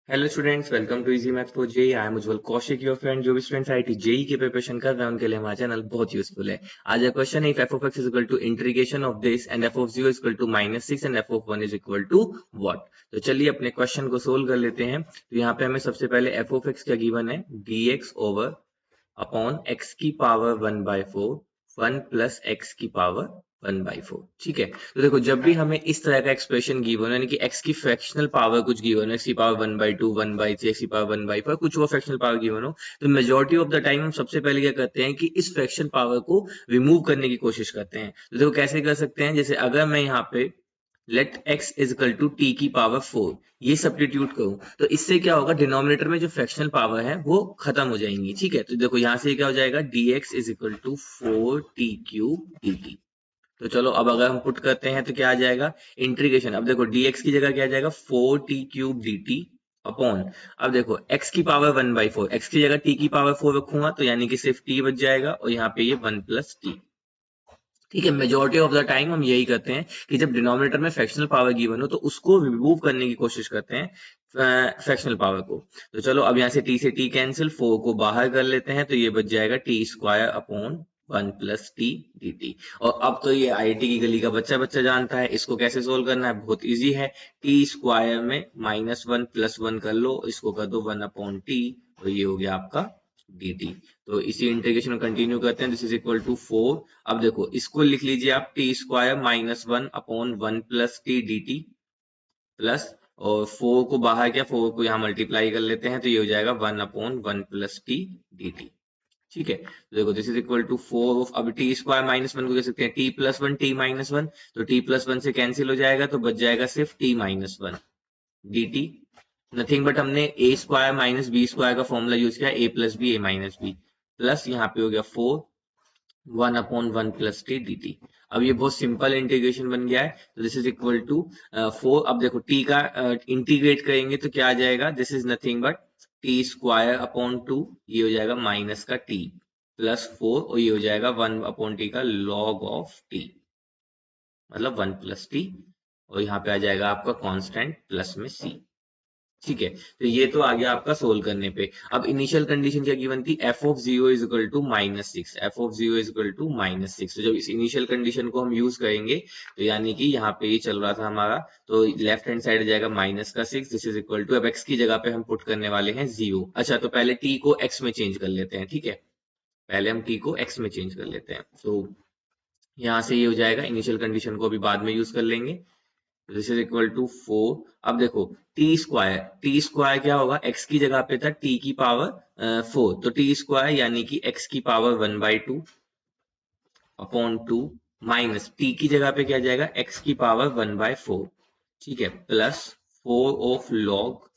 Hello students, welcome to easy math for JEE. I am Ujjwal Kaushik, your friend. जो भी students IIT JEE की preparation कर रहे हैं उनके लिए हमारा चैनल बहुत यूजफुल है। आज का क्वेश्चन है, if f of x is equal to integration of this and f of 0 is equal to -6 and f of 1 is equal to what. तो चलिए अपने क्वेश्चन को सोल्व कर लेते हैं। तो यहाँ पे हमें सबसे पहले एफ ऑफ एक्स क्या गिवन है, dx ओवर अपॉन एक्स की पावर 1/4 1 प्लस एक्स की पावर 1/4। ठीक है, तो देखो जब भी हमें इस तरह का एक्सप्रेशन गिवन हो, यानी कि एक्स की फ्रैक्शनल पावर कुछ गिवन हो, एक्स की पावर 1/2 1/3 एक्स की पावर 1/4 कुछ वो फ्रैक्शनल पावर गिवन हो, तो मेजोरिटी ऑफ द टाइम हम सबसे पहले क्या करते हैं कि इस फ्रैक्शन पावर को रिमूव करने की कोशिश करते हैं। तो देखो कैसे कर सकते हैं, जैसे अगर मैं यहाँ पे let x is equal to t की पावर 4 ये सब्स्टिट्यूट करूं, तो इससे क्या होगा, डिनोमिनेटर में जो फ्रैक्शनल पावर है वो खत्म हो जाएंगी। ठीक है, तो देखो यहां से क्या हो जाएगा, dx is equal to 4t³ dt। तो चलो अब अगर हम पुट करते हैं तो क्या आ जाएगा, इंटीग्रेशन। अब देखो dx की जगह क्या आ जाएगा, 4t³ dt अपॉन, अब देखो x की पावर 1/4, x की जगह t की पावर 4 रखूंगा तो यानी कि सिर्फ t बच जाएगा, और यहाँ पे ये 1 प्लस टी। ठीक है, मेजोरिटी ऑफ द टाइम हम यही करते हैं कि जब डिनोमिनेटर में फ्रैक्शनल पावर गिवन हो तो उसको रिमूव करने की कोशिश करते हैं, फ्रैक्शनल पावर को। तो चलो अब यहाँ से t से t कैंसिल, 4 को बाहर कर लेते हैं तो ये बच जाएगा T square upon 1 plus T dt। और अब तो ये आईआईटी की गली का बच्चा बच्चा जानता है इसको कैसे सोल्व करना है, बहुत इजी है। टी स्क्वायर में -1 प्लस 1 कर लो, इसको कर दो 1 अपॉन टी, तो ये हो गया आपका dt। तो इसी इंटीग्रेशन में कंटिन्यू करते हैं, दिस इज इक्वल टू 4। अब देखो इसको लिख लीजिए आप, T square -1 upon 1 plus T dt plus, और 4 को बाहर किया, 4 को यहाँ मल्टीप्लाई कर लेते हैं तो ये हो जाएगा 1 अपॉन 1 प्लस टी dt। ठीक है, तो देखो this is equal to 4 of, अब टी स्क्वायर -1 को कह सकते हैं टी प्लस 1 टी माइनस 1, तो टी प्लस 1 से कैंसिल हो जाएगा तो बच जाएगा सिर्फ T minus 1 dt। Nothing but हमने ए स्क्वायर माइनस बी स्क्वायर का फॉर्मूला यूज किया, ए प्लस बी ए माइनस बी, प्लस यहाँ पे हो गया 4 1 upon 1 plus T D T. अब ये बहुत सिंपल इंटीग्रेशन बन गया है, तो दिस इज इक्वल टू 4। अब देखो टी का इंटीग्रेट करेंगे तो क्या आ जाएगा, this is nothing but T square upon 2, ये हो जाएगा माइनस का टी प्लस 4, और ये हो जाएगा 1 अपॉन टी का लॉग ऑफ टी, मतलब 1 प्लस टी, और यहाँ पे आ जाएगा आपका कांस्टेंट प्लस में सी। ठीक है, तो ये तो आ गया आपका सोल्व करने पे। अब इनिशियल कंडीशन क्या गिवन थी, f of 0 is equal to -6, f of 0 is equal to -6। तो जब इस इनिशियल कंडीशन को हम यूज करेंगे तो यानी कि यहाँ पे ये चल रहा था हमारा, तो लेफ्ट हैंड साइड जाएगा -6, दिस इज इक्वल टू, अब एक्स की जगह पे हम पुट करने वाले हैं 0। अच्छा, तो पहले टी को एक्स में चेंज कर लेते हैं। ठीक है, पहले हम टी को एक्स में चेंज कर लेते हैं, तो यहाँ से ये हो जाएगा, इनिशियल कंडीशन को अभी बाद में यूज कर लेंगे। This is equal to 4। अब देखो टी स्क्वायर क्या होगा, एक्स की जगह पे था टी की पावर 4, तो टी स्क्वायर यानी कि एक्स की पावर 1/2 अपॉन 2 माइनस टी की जगह पे क्या जाएगा, एक्स की पावर 1/4। ठीक है, plus 4 of log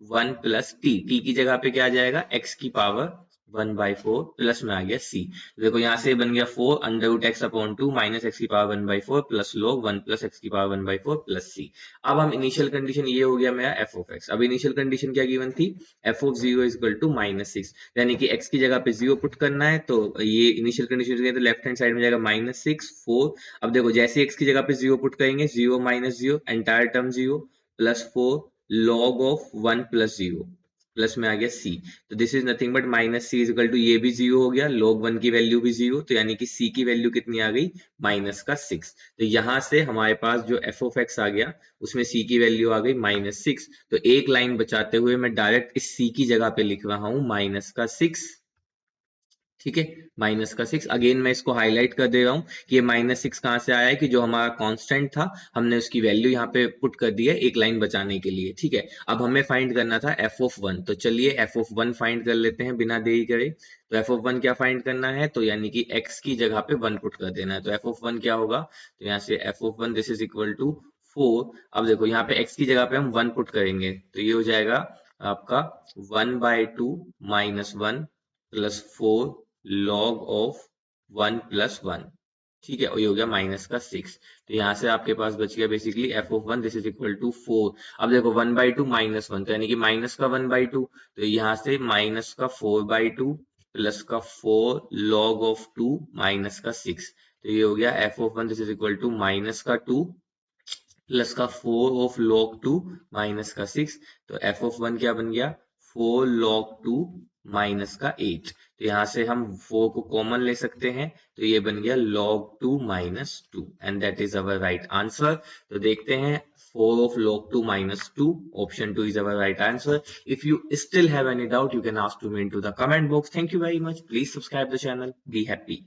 1 plus T, T की जगह पे क्या आ जाएगा, एक्स की पावर 1/4 प्लस में आ गया सी। तो देखो यहाँ से बन गया 4 under root x upon 2 minus x की power 1/4 plus log 1 plus x की पावर 1/4 प्लस सी। अब हम इनिशियल कंडीशन, ये हो गया मेरा एफ ऑफ एक्स। अब इनिशियल कंडीशन क्या गिवन थी, f of 0 is equal to -6, यानी कि एक्स की जगह पे 0 पुट करना है, तो ये इनिशियल कंडीशन तो लेफ्ट हैंड साइड में जाएगा -6 4। अब देखो जैसे एक्स की जगह पे 0 पुट करेंगे, 0 minus 0 entire term 0 plus 4 log of 1 plus 0, plus में आ गया सी। तो this is nothing but -c is equal to, ये भी 0 हो गया, log 1 की वैल्यू भी 0, तो यानी कि c की वैल्यू कितनी आ गई, -6। तो यहां से हमारे पास जो f ऑफ x आ गया उसमें c की वैल्यू आ गई -6। तो एक लाइन बचाते हुए मैं डायरेक्ट इस c की जगह पे लिख रहा हूं -6। ठीक है, -6। अगेन मैं इसको हाईलाइट कर दे रहा हूं कि ये -6 कहां से आया है, कि जो हमारा कांस्टेंट था हमने उसकी वैल्यू यहाँ पे पुट कर दी है एक लाइन बचाने के लिए। ठीक है, अब हमें फाइंड करना था एफ ऑफ 1, तो चलिए एफ ऑफ 1 फाइंड कर लेते हैं बिना देरी करे। तो एफ ऑफ 1 क्या फाइंड करना है, तो यानी कि x की जगह पे 1 पुट कर देना है। तो एफ ऑफ 1 क्या होगा, तो यहाँ से f of 1 this is equal to 4। अब देखो यहाँ पे x की जगह पे हम 1 पुट करेंगे तो ये हो जाएगा आपका 1/2 -1 प्लस 4 log ऑफ 1 प्लस 1। ठीक है, और ये हो गया -6। तो यहाँ से आपके पास बच गया basically f of 1 this is equal to 4। अब देखो 1/2 -1, तो यानी कि माइनस का 1/2, तो यहाँ से माइनस का 4/2 प्लस का 4 log ऑफ 2 माइनस का 6। तो ये हो गया f of 1 this is equal to -2 plus का 4 ऑफ log 2 माइनस का 6, तो f ऑफ 1 क्या बन गया 4 log 2 माइनस का 8। तो यहाँ से हम 4 को कॉमन ले सकते हैं, तो ये बन गया log 2 minus 2 and that is our right answer. तो देखते हैं 4 of log 2 minus 2, option 2 is our right answer. If you still have any doubt, you can ask to me into the comment box. Thank you very much. Please subscribe the channel. Be happy.